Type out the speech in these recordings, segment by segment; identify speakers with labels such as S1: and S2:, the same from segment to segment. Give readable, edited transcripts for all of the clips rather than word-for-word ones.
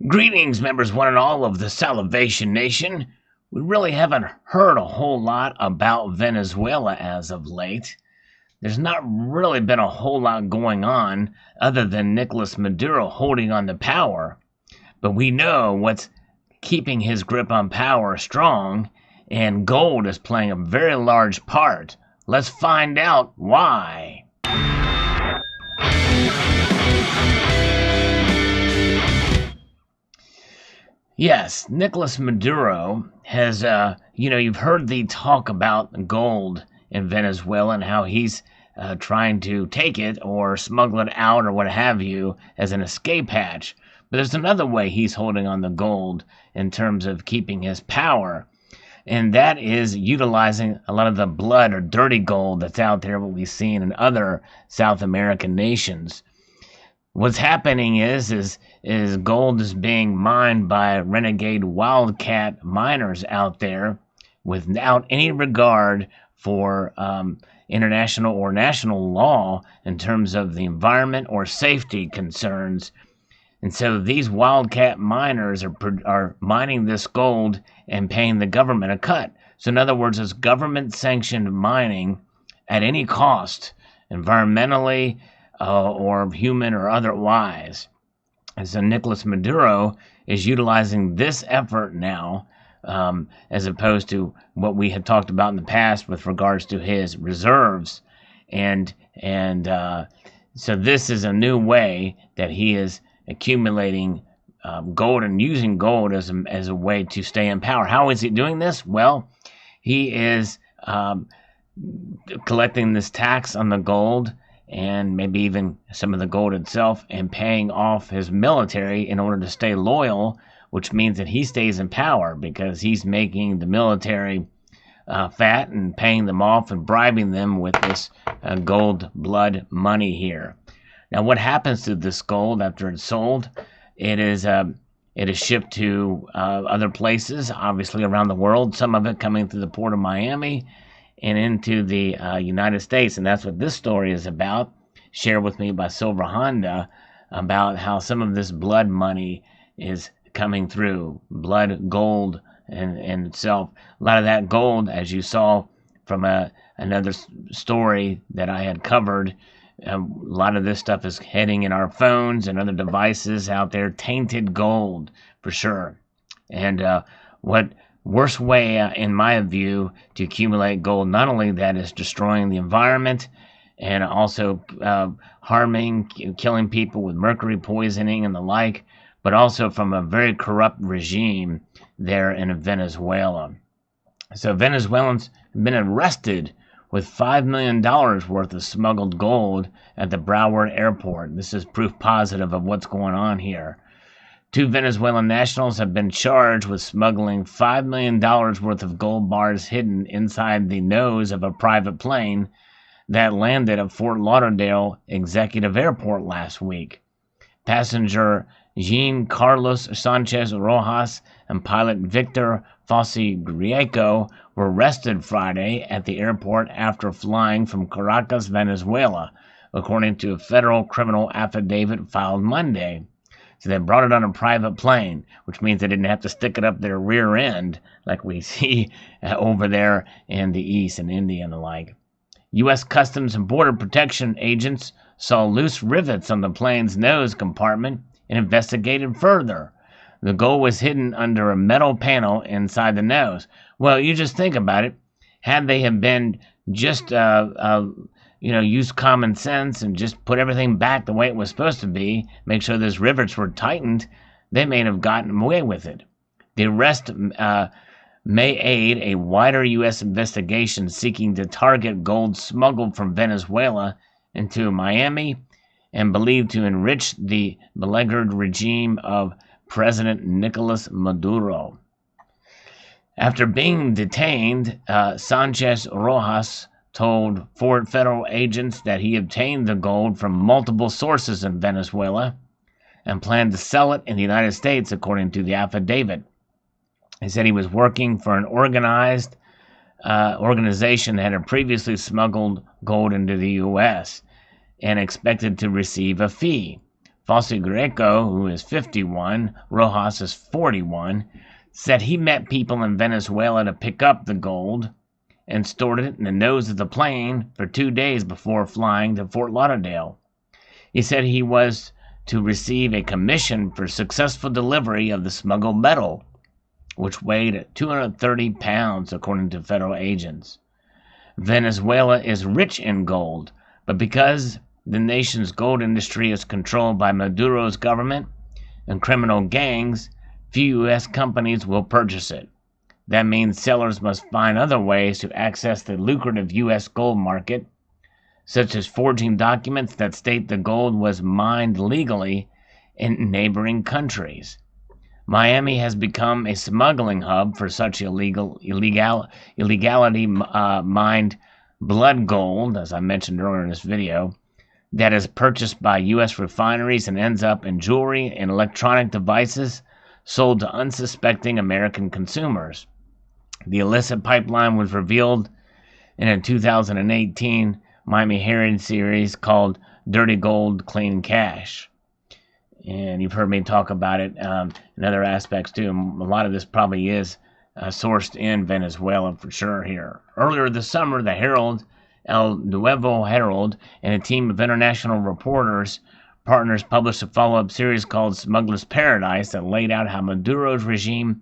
S1: Greetings, members one and all of the Salivation Nation. We really haven't heard a whole lot about Venezuela as of late. There's not really been a whole lot going on other than Nicolas Maduro holding on to power. But we know what's keeping his grip on power strong, and gold is playing a very large part. Let's find out why. Yes, Nicolas Maduro has, you've heard the talk about gold in Venezuela and how he's trying to take it or smuggle it out or what have you as an escape hatch. But there's another way he's holding on the gold in terms of keeping his power, and that is utilizing a lot of the blood or dirty gold that's out there, what we've seen in other South American nations. What's happening is gold is being mined by renegade wildcat miners out there without any regard for international or national law in terms of the environment or safety concerns. And so these wildcat miners are mining this gold and paying the government a cut. So in other words, it's government-sanctioned mining at any cost, environmentally, or human or otherwise. And so Nicolas Maduro is utilizing this effort now, as opposed to what we had talked about in the past with regards to his reserves. And so this is a new way that he is accumulating gold and using gold as a way to stay in power. How is he doing this? Well, he is collecting this tax on the gold and maybe even some of the gold itself, and paying off his military in order to stay loyal, which means that he stays in power because he's making the military fat and paying them off and bribing them with this gold blood money here. Now, what happens to this gold after it's sold? It is shipped to other places, obviously around the world, some of it coming through the port of Miami and into the United States. And that's what this story is about, shared with me by Silver Honda, about how some of this blood money is coming through, blood gold in itself. A lot of that gold, as you saw from another story that I had covered, a lot of this stuff is heading in our phones and other devices out there, tainted gold for sure. And what worst way, in my view, to accumulate gold, not only that is destroying the environment and also harming, killing people with mercury poisoning and the like, but also from a very corrupt regime there in Venezuela. So Venezuelans have been arrested with $5 million worth of smuggled gold at the Broward airport. This is proof positive of what's going on here. 2 Venezuelan nationals have been charged with smuggling $5 million worth of gold bars hidden inside the nose of a private plane that landed at Fort Lauderdale Executive Airport last week. Passenger Jean Carlos Sanchez Rojas and pilot Victor Fossi Grieco were arrested Friday at the airport after flying from Caracas, Venezuela, according to a federal criminal affidavit filed Monday. So they brought it on a private plane, which means they didn't have to stick it up their rear end like we see over there in the East and India and the like. U.S. Customs and Border Protection agents saw loose rivets on the plane's nose compartment and investigated further. The gold was hidden under a metal panel inside the nose. Well, you just think about it. Had they have been just use common sense and just put everything back the way it was supposed to be, make sure those rivets were tightened, they may have gotten away with it. The arrest may aid a wider U.S. investigation seeking to target gold smuggled from Venezuela into Miami and believed to enrich the beleaguered regime of President Nicolas Maduro. After being detained, Sanchez Rojas told federal agents that he obtained the gold from multiple sources in Venezuela and planned to sell it in the United States, according to the affidavit. He said he was working for an organization that had previously smuggled gold into the U.S. and expected to receive a fee. Falsi Greco, who is 51, Rojas is 41, said he met people in Venezuela to pick up the gold and stored it in the nose of the plane for 2 days before flying to Fort Lauderdale. He said he was to receive a commission for successful delivery of the smuggled metal, which weighed 230 pounds according to federal agents. Venezuela is rich in gold, but because the nation's gold industry is controlled by Maduro's government and criminal gangs, few U.S. companies will purchase it. That means sellers must find other ways to access the lucrative U.S. gold market, such as forging documents that state the gold was mined legally in neighboring countries. Miami has become a smuggling hub for such illegality mined blood gold, as I mentioned earlier in this video, that is purchased by U.S. refineries and ends up in jewelry and electronic devices sold to unsuspecting American consumers. The illicit pipeline was revealed in a 2018 Miami Herald series called Dirty Gold, Clean Cash. And you've heard me talk about it in other aspects too. A lot of this probably is sourced in Venezuela for sure here. Earlier this summer, the Herald, El Nuevo Herald, and a team of international partners published a follow-up series called Smuggler's Paradise that laid out how Maduro's regime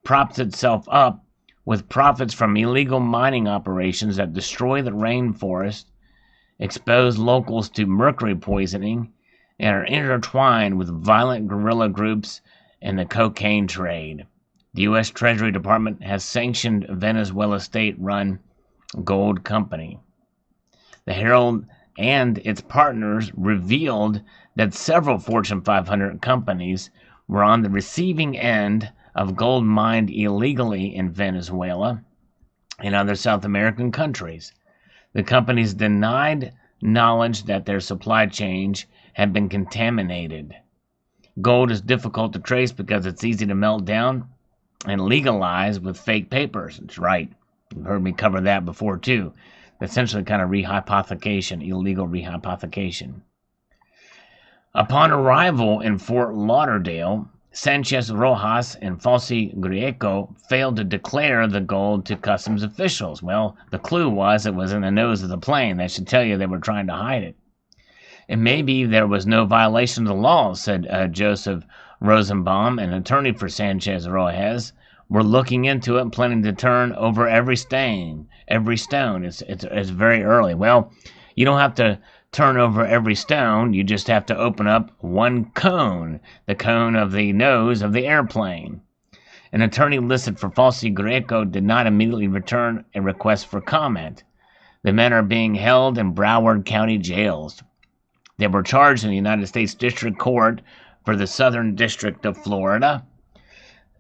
S1: props itself up with profits from illegal mining operations that destroy the rainforest, expose locals to mercury poisoning, and are intertwined with violent guerrilla groups and the cocaine trade. The U.S. Treasury Department has sanctioned Venezuela state-run gold company. The Herald and its partners revealed that several Fortune 500 companies were on the receiving end of gold mined illegally in Venezuela and other South American countries. The companies denied knowledge that their supply chain had been contaminated. Gold is difficult to trace because it's easy to melt down and legalize with fake papers. That's right. You've heard me cover that before too. Essentially kind of rehypothecation, illegal rehypothecation. Upon arrival in Fort Lauderdale, Sanchez Rojas and Falsi Greco failed to declare the gold to customs officials. Well, the clue was it was in the nose of the plane. That should tell you they were trying to hide it. And maybe there was no violation of the law, said Joseph Rosenbaum, an attorney for Sanchez Rojas. We're looking into it and planning to turn over every stone. It's very early. Well, you don't have to turn over every stone. You just have to open up one cone, the cone of the nose of the airplane. An attorney listed for Falsi Greco did not immediately return a request for comment. The men are being held in Broward County jails. They were charged in the United States District Court for the Southern District of Florida.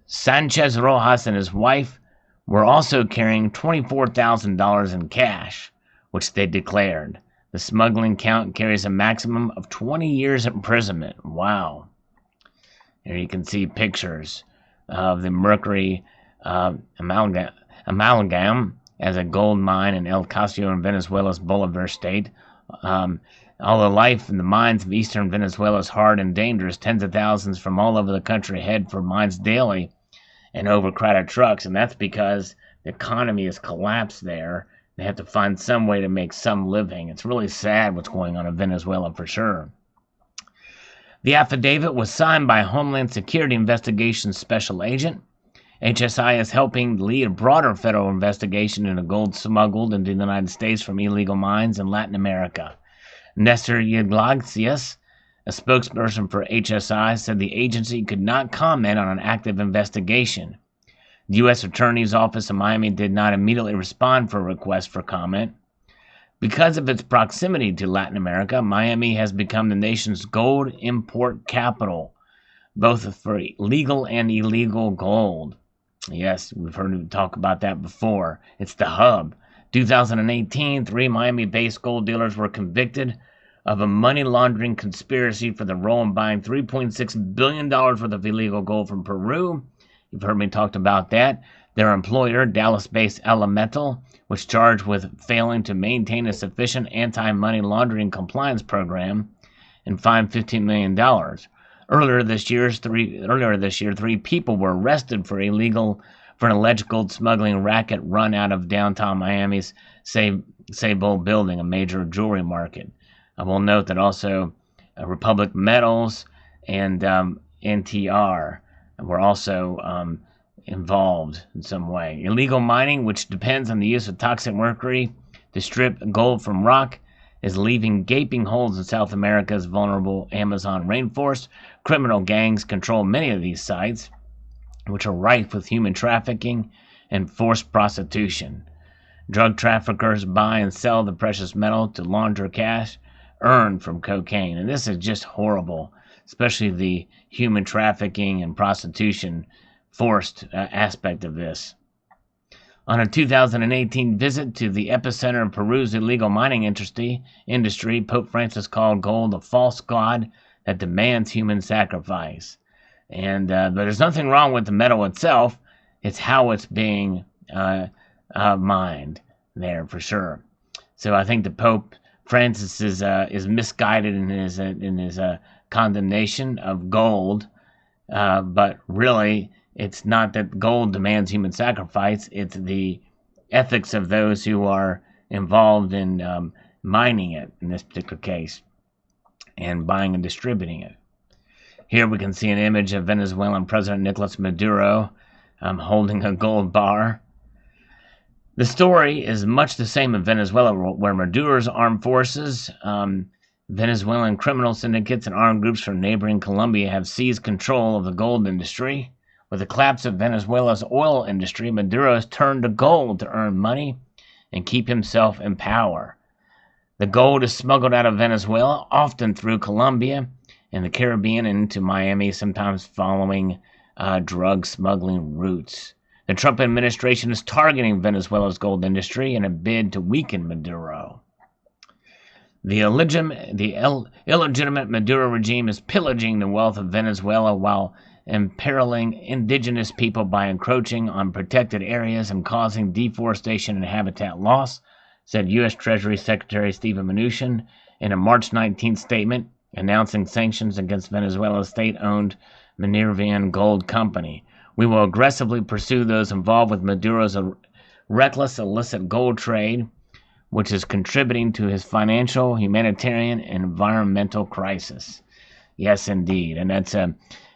S1: Sanchez Rojas and his wife were also carrying $24,000 in cash, which they declared. The smuggling count carries a maximum of 20 years imprisonment. Wow. Here you can see pictures of the mercury amalgam as a gold mine in El Castillo in Venezuela's Bolivar state. Although life in the mines of eastern Venezuela is hard and dangerous, tens of thousands from all over the country head for mines daily in overcrowded trucks, and that's because the economy has collapsed there. They have to find some way to make some living. It's really sad what's going on in Venezuela for sure. The affidavit was signed by Homeland Security Investigations Special Agent. HSI is helping lead a broader federal investigation into gold smuggled into the United States from illegal mines in Latin America. Nestor Iglesias, a spokesperson for HSI, said the agency could not comment on an active investigation. The U.S. Attorney's Office in Miami did not immediately respond for a request for comment. Because of its proximity to Latin America, Miami has become the nation's gold import capital, both for legal and illegal gold. Yes, we've heard me talk about that before. It's the hub. 2018, 3 Miami-based gold dealers were convicted of a money laundering conspiracy for the role in buying $3.6 billion worth of illegal gold from Peru. You've heard me talk about that. Their employer, Dallas-based Salivate Metal, was charged with failing to maintain a sufficient anti-money laundering compliance program and fined $15 million. Earlier this year, 3 people were arrested for an alleged gold smuggling racket run out of downtown Miami's Sable building, a major jewelry market. I will note that also Republic Metals and NTR were also involved in some way. Illegal mining, which depends on the use of toxic mercury to strip gold from rock, is leaving gaping holes in South America's vulnerable Amazon rainforest. Criminal gangs control many of these sites, which are rife with human trafficking and forced prostitution. Drug traffickers buy and sell the precious metal to launder cash earned from cocaine. And this is just horrible, especially the human trafficking and prostitution forced aspect of this. On a 2018 visit to the epicenter of Peru's illegal mining industry, Pope Francis called gold a false god that demands human sacrifice. But there's nothing wrong with the metal itself. It's how it's being mined there for sure. So I think the Pope Francis is misguided in his condemnation of gold, but really it's not that gold demands human sacrifice. It's the ethics of those who are involved in mining it in this particular case and buying and distributing it. Here we can see an image of Venezuelan President Nicolas Maduro holding a gold bar. The story is much the same in Venezuela, where Maduro's armed forces, Venezuelan criminal syndicates, and armed groups from neighboring Colombia have seized control of the gold industry. With the collapse of Venezuela's oil industry, Maduro has turned to gold to earn money and keep himself in power. The gold is smuggled out of Venezuela, often through Colombia and the Caribbean and into Miami, sometimes following drug smuggling routes. The Trump administration is targeting Venezuela's gold industry in a bid to weaken Maduro. The illegitimate Maduro regime is pillaging the wealth of Venezuela while imperiling indigenous people by encroaching on protected areas and causing deforestation and habitat loss, said U.S. Treasury Secretary Steven Mnuchin in a March 19th statement announcing sanctions against Venezuela's state-owned Minervian Gold Company. We will aggressively pursue those involved with Maduro's reckless illicit gold trade, which is contributing to his financial, humanitarian, and environmental crisis. Yes, indeed. And that's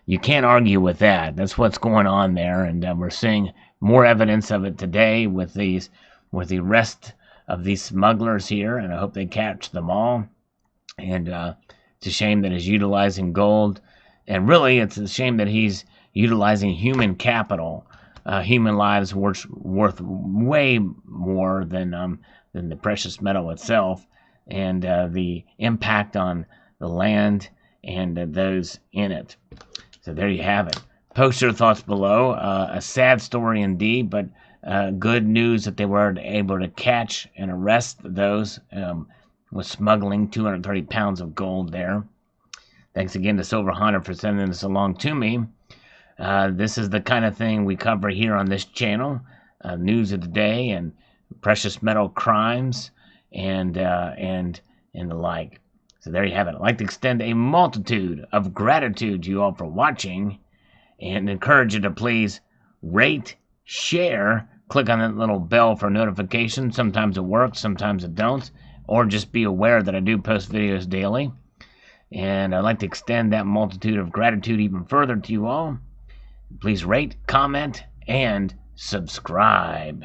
S1: you can't argue with that. That's what's going on there, and we're seeing more evidence of it today with the arrest of these smugglers here, and I hope they catch them all. And it's a shame that he's utilizing gold, and really it's a shame that he's utilizing human capital, human lives worth way more than the precious metal itself, and the impact on the land and those in it. So there you have it. Post your thoughts below. A sad story indeed, but good news that they were able to catch and arrest those with smuggling 230 pounds of gold there. Thanks again to Silver Hunter for sending this along to me. This is the kind of thing we cover here on this channel. News of the day and precious metal crimes and the like. So there you have it. I'd like to extend a multitude of gratitude to you all for watching and encourage you to please rate, share, click on that little bell for notifications. Sometimes it works, sometimes it don't. Or just be aware that I do post videos daily. And I'd like to extend that multitude of gratitude even further to you all. Please rate, comment, and subscribe.